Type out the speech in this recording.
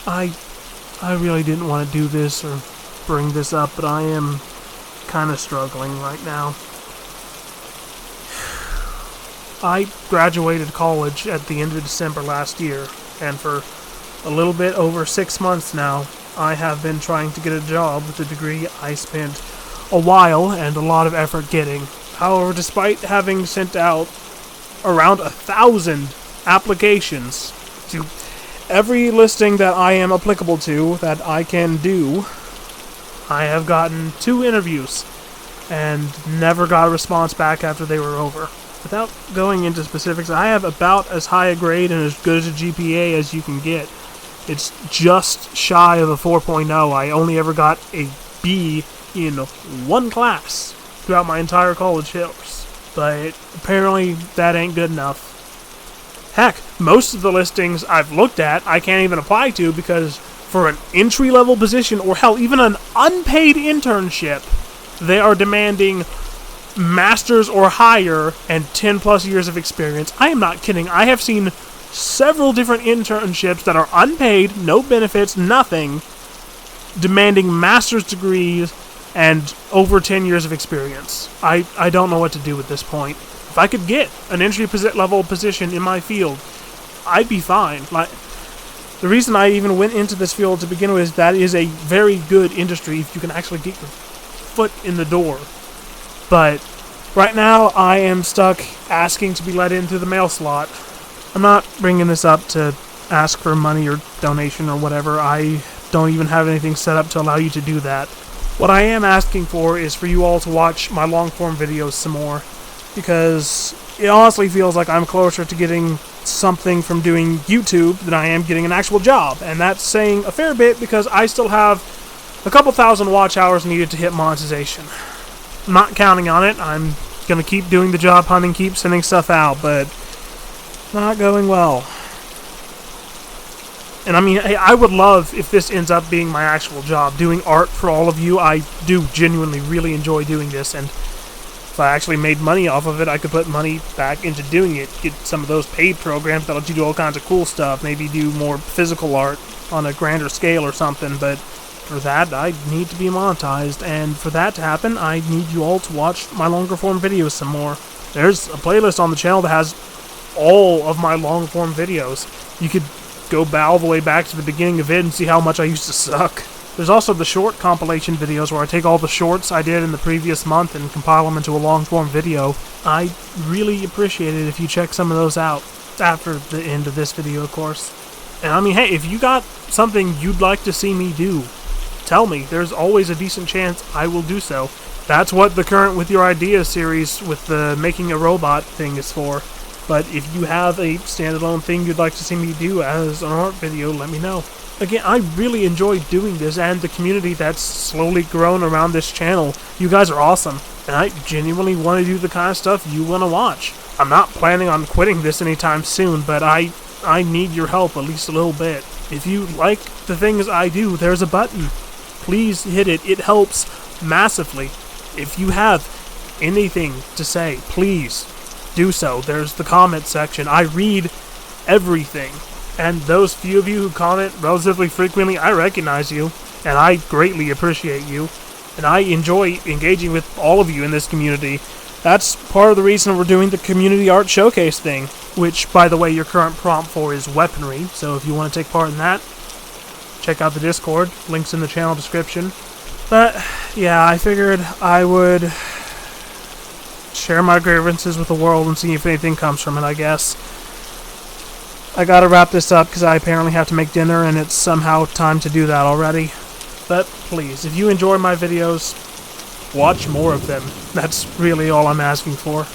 I really didn't want to do this or bring this up, but I am kind of struggling right now. I graduated college at the end of December last year, and for a little bit over 6 months now, I have been trying to get a job with a degree I spent a while and a lot of effort getting. However, despite having sent out around 1,000 applications to every listing that I am applicable to that I can do, I have gotten 2 interviews and never got a response back after they were over. Without going into specifics, I have about as high a grade and as good as a GPA as you can get. It's just shy of a 4.0. I only ever got a B in one class throughout my entire college years. But apparently that ain't good enough. Heck, most of the listings I've looked at I can't even apply to because for an entry-level position, or hell, even an unpaid internship, they are demanding master's or higher and 10 plus years of experience. I am not kidding. I have seen several different internships that are unpaid, no benefits, nothing, demanding master's degrees and over 10 years of experience. I don't know what to do at this point. If I could get an entry-level position in my field, I'd be fine. The reason I even went into this field to begin with is that is a very good industry if you can actually get your foot in the door. But right now, I am stuck asking to be let in through the mail slot. I'm not bringing this up to ask for money or donation or whatever. I don't even have anything set up to allow you to do that. What I am asking for is for you all to watch my long-form videos some more, because it honestly feels like I'm closer to getting something from doing YouTube than I am getting an actual job. And that's saying a fair bit because I still have a couple thousand watch hours needed to hit monetization. I'm not counting on it. I'm going to keep doing the job hunting, keep sending stuff out, but not going well. And I mean, I would love if this ends up being my actual job, doing art for all of you. I do genuinely really enjoy doing this, and if I actually made money off of it, I could put money back into doing it. Get some of those paid programs that let you do all kinds of cool stuff, maybe do more physical art on a grander scale or something, but for that, I need to be monetized, and for that to happen, I need you all to watch my longer form videos some more. There's a playlist on the channel that has all of my long form videos. You could go all the way back to the beginning of it and see how much I used to suck. There's also the short compilation videos where I take all the shorts I did in the previous month and compile them into a long form video. I really appreciate it if you check some of those out after the end of this video, of course. And I mean, hey, if you got something you'd like to see me do, tell me. There's always a decent chance I will do so. That's what the current With Your Ideas series with the Making a Robot thing is for. But if you have a standalone thing you'd like to see me do as an art video, let me know. Again, I really enjoy doing this, and the community that's slowly grown around this channel. You guys are awesome, and I genuinely want to do the kind of stuff you want to watch. I'm not planning on quitting this anytime soon, but I need your help at least a little bit. If you like the things I do, there's a button. Please hit it. It helps massively. If you have anything to say, please do so. There's the comment section. I read everything. And those few of you who comment relatively frequently, I recognize you, and I greatly appreciate you. And I enjoy engaging with all of you in this community. That's part of the reason we're doing the Community Art Showcase thing, which, by the way, your current prompt for is weaponry, so if you want to take part in that, check out the Discord. Links in the channel description. But, yeah, I figured I would share my grievances with the world and see if anything comes from it, I guess. I gotta wrap this up because I apparently have to make dinner and it's somehow time to do that already. But please, if you enjoy my videos, watch more of them. That's really all I'm asking for.